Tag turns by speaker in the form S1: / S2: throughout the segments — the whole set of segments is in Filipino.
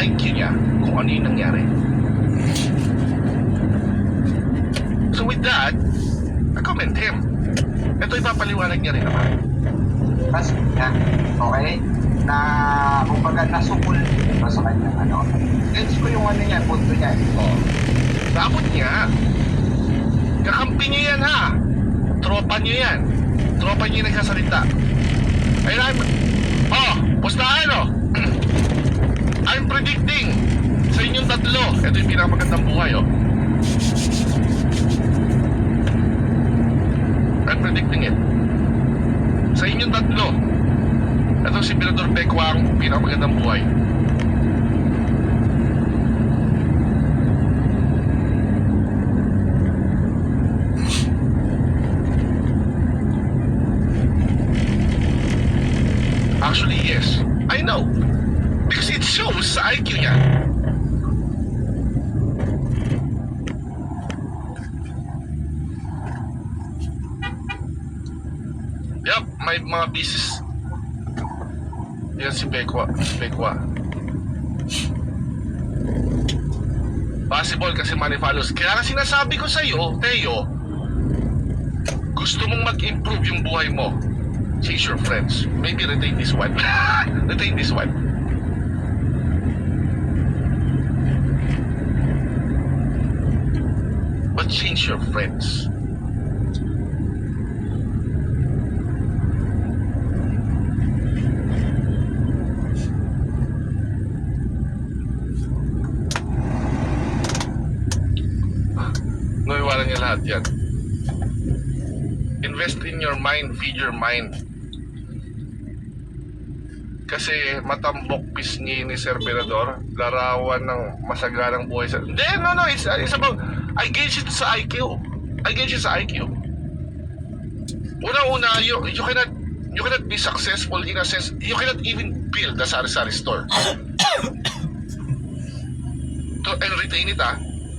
S1: IQ niya kung ano yung nangyari. So with that, I commend him. Ito ipapaliwanag niya rin naman.
S2: Kasi niya, okay, na kumbaga nasukul dito sa kanyang ano. Gets ko yung ano niya, punto niya.
S1: Oh. Dapat niya. Kakampi niya yan ha. Tropa niya yan. Tropa niya yung nagsasalita. Ayun, pustahan I'm predicting sa inyong tatlo. Ito yung pinakamagandang buhay I'm predicting it. Sa inyong tatlo. Ito si Pinador Becua ang pinakamagandang buhay. Actually, yes. I know. Because it shows sa IQ niya. Yup, may mga pieces. Yan si Becua. Possible kasi manifollows. Kaya nga sinasabi ko sa'yo, Teo, gusto mong mag-improve yung buhay mo. Change your friends. Maybe retain this one. Retain this one. But change your friends. Nawiwala niya lahat yan. Invest in your mind, feed your mind. Kasi matambok pisngi ni Sir Pinador, larawan ng masaganang buhay sa... Hindi, no, it's about... I gauge it sa IQ. Una-una, you cannot be successful in a sense, you cannot even build a sari-sari store. And retain it,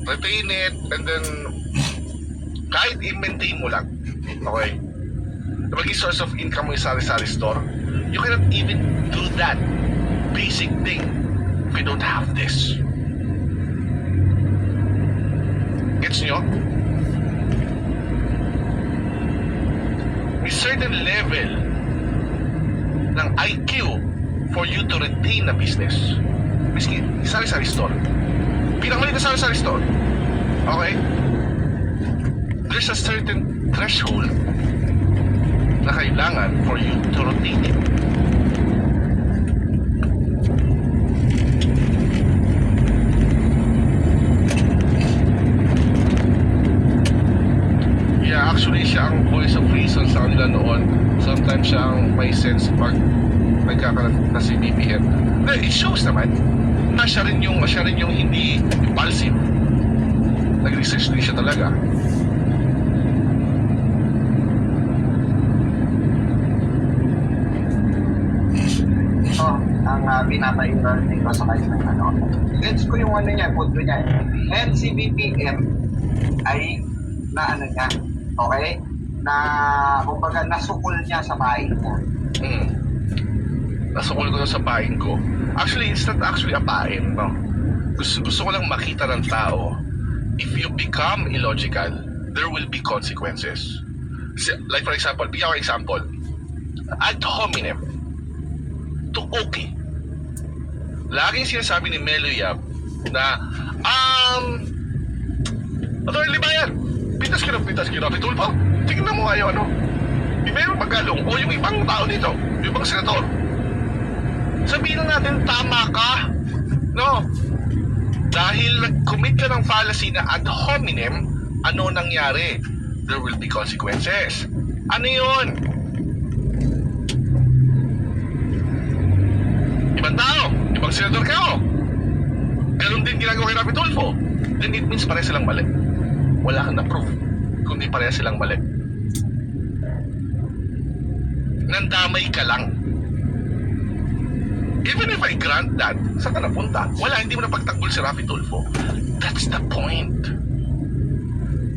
S1: retain it, and then kahit i-maintain mo lang, okay? Maging source of income mo yung sari-sari store, you cannot even do that basic thing if you don't have this. Gets nyo? May certain level ng IQ for you to retain a business. Miski, sari-sari store. Pinakamalit na sari-sari store. Okay? There's a certain threshold na kailangan for you to retain it. Yeah, actually siya ang voice of reason sa kanila noon. Sometimes siya ang may sense pag nagkakalat na si BBM. It shows naman na siya rin yung hindi impulsive. Nag-research din siya talaga.
S2: Ang pinapairal dito sa kanyang ano. Gets ko yung ano niya, punto niya. And si BBM ay na ano niya, okay? Na kumbaga nasukul niya sa bahay niya.
S1: Nasukul ko sa pain ko. Actually, it's not actually a pain, no? Gusto ko lang makita ng tao. If you become illogical, there will be consequences. Like for example, bigyan ko example. Ad hominem. To okay. Laging sinasabi ni Melo Yap na Attorney Libayan, pitas ka na Tulfo. Tingnan mo ngayon, Di meron magkalong o yung ibang tao dito, yung ibang senador. Sabihin na natin, tama ka. No? Dahil nag-commit ka ng fallacy na ad hominem, ano nangyari? There will be consequences. Ano yun? Ibang tao, ibang senador ka, Ganun din ginagawa kay Rapi Tulfo. Then it means pareha silang mali. Wala kang na-proof kundi pareha silang mali. Nandamay ka lang. Even if I grant that, saan ka napunta? Wala, hindi mo na pagtakbol si Rapi Tulfo. That's the point.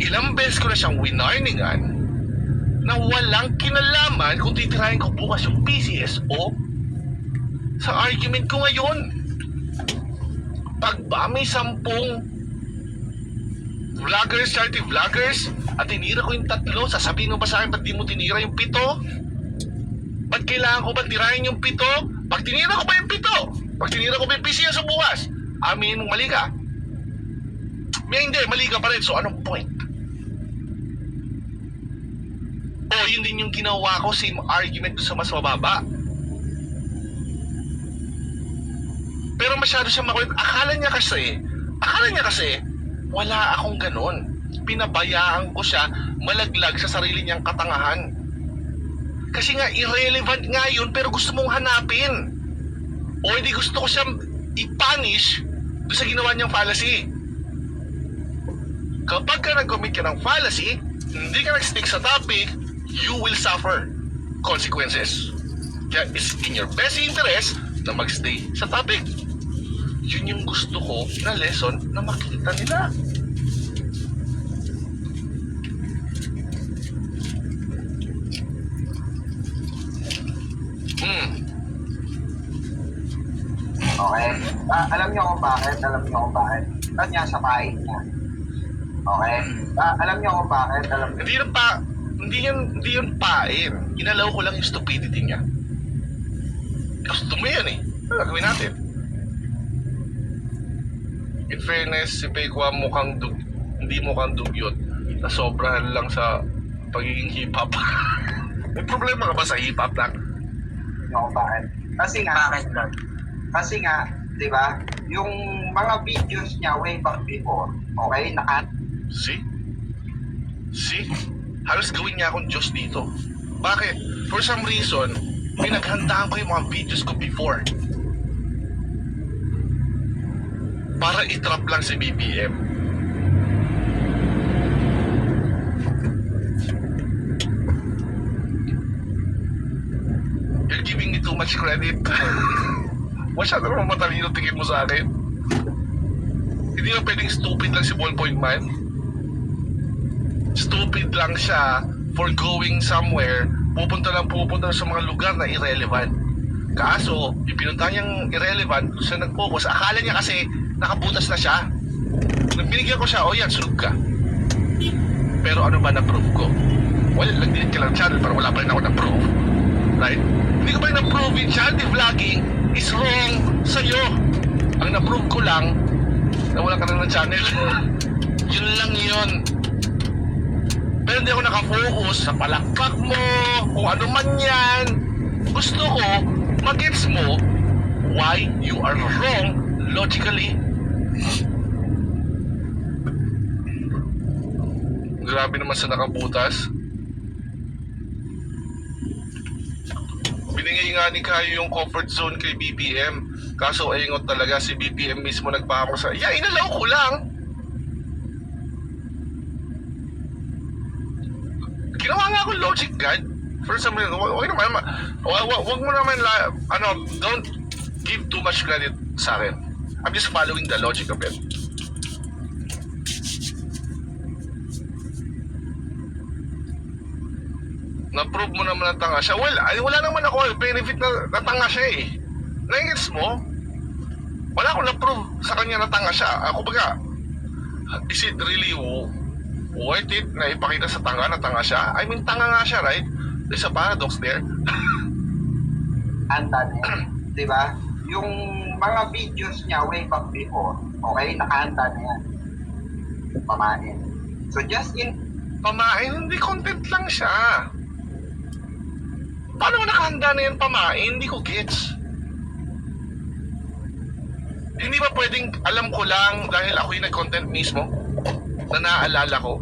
S1: Ilang beses ko na siyang winarningan na walang kinalaman kung titirahin ko bukas yung PCSO sa argument ko ngayon. Pag ba may 10 vloggers, charity vloggers, at tinira ko yung 3, sasabihin mo ba sa akin, ba't di mo tinira yung 7? Ba't kailangan ko ba tirahin yung 7? Pag tinira ko ba yung 7? Pag tinira ko ba yung PCS sa bukas? Amin mong mali ka. May hindi, mali ka pa rin. So anong point? O yun din yung ginawa ko, same argument sa mas mababa. Pero masyado siyang makulit. Akala niya kasi, wala akong ganun. Pinabayaan ko siya malaglag sa sarili niyang katangahan. Kasi nga, irrelevant nga yun, pero gusto mong hanapin. O hindi gusto ko siyang i-punish doon sa ginawa niyang fallacy. Kapag ka nag-commit ka ng fallacy, hindi ka nag-stick sa topic, you will suffer consequences. Kaya it's in your best interest na mag-stay sa topic. Yun yung gusto ko na lesson na makita nila.
S2: Okay? Alam niyo kung bakit? Kanya sa pain niya. Okay? Alam niyo kung bakit?
S1: Hindi yun pain. Inalaw ko lang yung stupidity niya. Gusto mo yan eh. Ano gagawin natin? In fairness, si Pekwa hindi mukhang dugyot. Nasobrahan lang sa pagiging hip-hop. May problema ka ba sa hip-hop lang?
S2: Kung bakit? Kasi nga, di ba, yung mga videos niya way back before, okay,
S1: See? Halos gawin niya akong Diyos dito. Bakit? For some reason, pinaghandaan ko yung mga videos ko before. Para itrap lang si BBM. You're giving me too much credit. Masyado naman matalino tingin mo sa akin. Hindi na pwedeng stupid lang si Ballpoint Man. Stupid lang siya for going somewhere, pupunta sa mga lugar na irrelevant. Kaso, yung pinunta niyang irrelevant, siya nag-focus. Akala niya kasi nakabutas na siya. Nung binigyan ko siya, yan, sunod ka. Pero ano ba na-prove ko? Well, nag-delete ka lang channel, pero wala pa rin ako na-prove. Right? Hindi ko pa rin na-prove yung charity vlogging is wrong sa'yo. Ang na-prove ko lang, na wala ka na ng channel. Yun lang yun. Pero hindi ako nakafocus sa palakpak mo, kung ano man yan. Gusto ko, magets mo why you are wrong logically. Grabe naman sa nakabutas. Binigay nga ni Kayo yung comfort zone kay BBM. Kaso ingot talaga si BBM mismo nagpahamar sa... Yeah, inalaw ko lang. Ginawa nga ako logic guide. For some reason, wag mo naman, don't give too much credit sa akin. I'm just following the logic of it. Na-prove mo naman na tanga siya. Well, wala naman ako benefit na tanga siya eh. Nagigets mo? Wala akong na-prove sa kanya na tanga siya. Ako baga, is it really worth it na ipakita sa tanga na tanga siya? I mean, tanga nga siya, right? There's a paradox there.
S2: Anda niya. Diba? Yung mga videos niya way back before, okay, nakahanda na yan. Pamain. So just in...
S1: Pamain? Hindi, content lang siya. Paano nakahanda na yan pamain? Hindi ko gets. Hindi ba pwedeng alam ko lang dahil ako yung nag-content mismo na naaalala ko?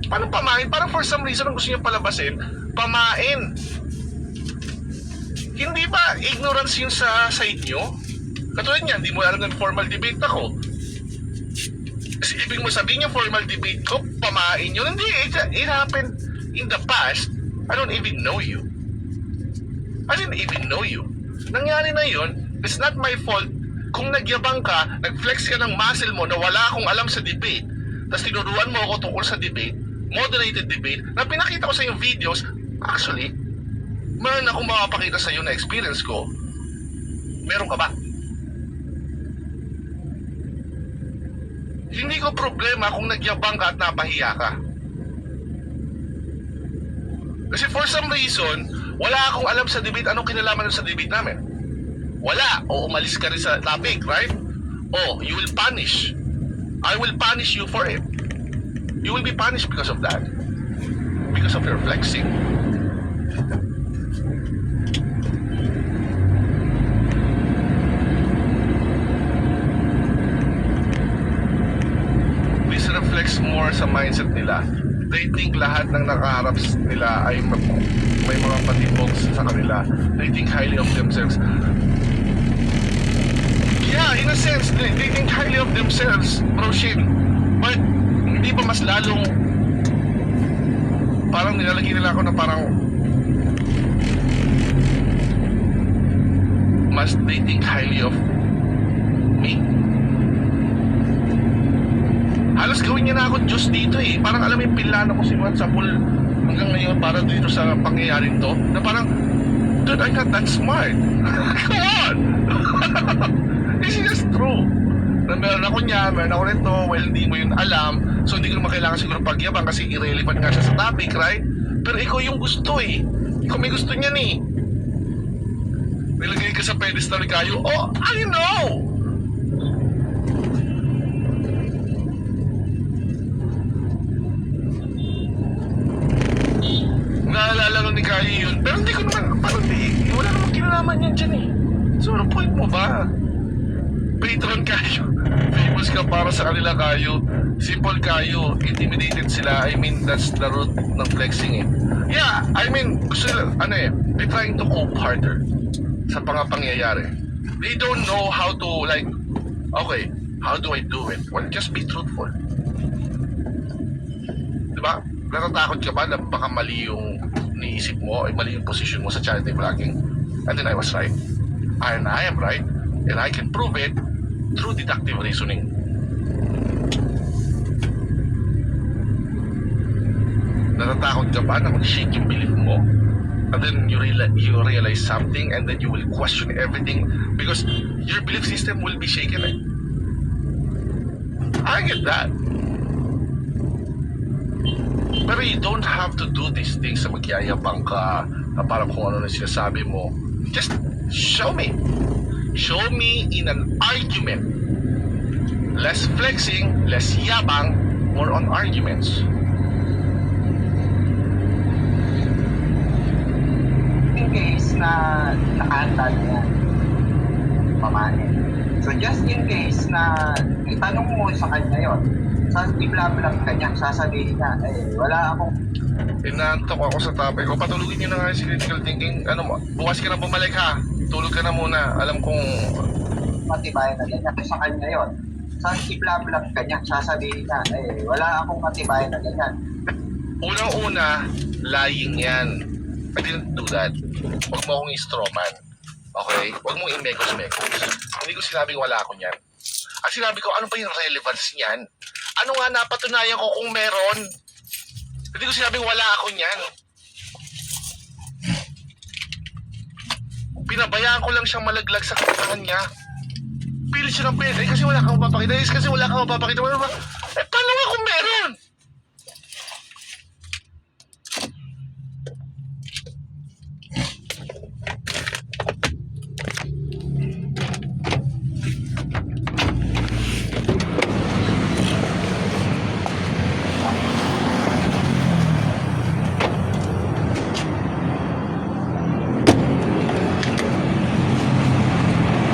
S1: Paano pamain? Parang for some reason ang gusto niya palabasin, pamain. Hindi ba ignorance yun sa side nyo? Katulad niya, hindi mo alam ng formal debate ako. Kasi ibig mo sabihin yung formal debate ko, pamain yun. Hindi, it happened in the past. I don't even know you. I didn't even know you. Nangyari na yun, it's not my fault kung nagyabang ka, nag-flex ka ng muscle mo na wala akong alam sa debate, tapos tinuruan mo ako tungkol sa debate, moderated debate, na pinakita ko sa yung videos, actually, meron akong makapakita sa iyo na experience ko. Meron ka ba? Hindi ko problema kung nagyabang ka at napahiya ka. Kasi for some reason, wala akong alam sa debate anong kinalaman sa debate namin. Wala. O umalis ka rin sa topic, right? O, you will punish. I will punish you for it. You will be punished because of that. Because of your flexing. This reflects more sa mindset nila. They think lahat ng nakaharap nila ay may mga patibogs sa kanila. They think highly of themselves. Yeah, in a sense, they think highly of themselves, bro Shin. But, hindi ba mas lalong parang nilalagay nila ako na parang mas they think highly of me? Halos gawin niya na ako Diyos dito eh. Parang alam mo yung pinlano ko simulat sa pool hanggang ngayon para dito sa pangyayaring to. Na parang, dude, I'm not that smart. Come on! This is just true. Na meron ako niya, meron ako nito, well, hindi mo yun alam. So hindi ko naman kailangan siguro pagyabang kasi irrelevant nga siya sa topic, right? Pero ikaw yung gusto eh. Ikaw may gusto niyan eh. Nilagay ka sa pedestal kayo. Oh, I know! Naalala ko ni Kayo yun. Pero hindi ko naman, parang di, wala namang kinalaman yan dyan eh. So, ano point mo ba? Patron Kayo. Famous ka para sa kanila Kayo. Simple Kayo. Intimidated sila. I mean, that's the root ng flexing eh. Yeah, I mean, gusto nila, ano eh, they're trying to cope harder sa pangyayari. They don't know how to like, okay, how do I do it? Well, just be truthful. Diba? Natatakot ka ba na baka mali yung niisip mo, ay mali yung position mo sa charity vlogging? And then I was right. And I am right. And I can prove it through deductive reasoning. Natatakot ka ba na mag-shake yung belief mo? And then you realize something and then you will question everything because your belief system will be shaken eh. I get that. Pero you don't have to do these things sa magyayabang ka na parang kung ano na sinasabi mo. Just show me. Show me in an argument. Less flexing, less yabang, more on arguments.
S2: In case na nakaantad yan, pamanin. So just in case na itanong mo sa kanya yun, i-blab-blab ka niya, sasabihin niya, eh, wala akong...
S1: Inaantok ako sa topic ko. Patulugin niyo na nga yung critical thinking. Ano mo, bukas ka na bumalik ha. Tulog ka na muna. Alam kong...
S2: Matibay na ganyan. Sa kanya yun. I-blab-blab ka niya, sasabihin niya, eh, wala akong matibay na ganyan.
S1: Unang-una, lying yan. I didn't do that. Huwag mo akong i-strawman. Okay? Huwag mong i-mekos-mekos. Hindi ko sinabing wala ako niyan. Ang sinabi ko, ano ba yung relevance niyan? Ano nga napatunayan ko kung meron? Hindi ko sinabing wala ako niyan. Pinabayaan ko lang siyang malaglag sa katawan niya. Pilit siya ng pilit. Eh, kasi wala kang mapapakita. Eh, kasi wala kang mapapakita. Ano ba?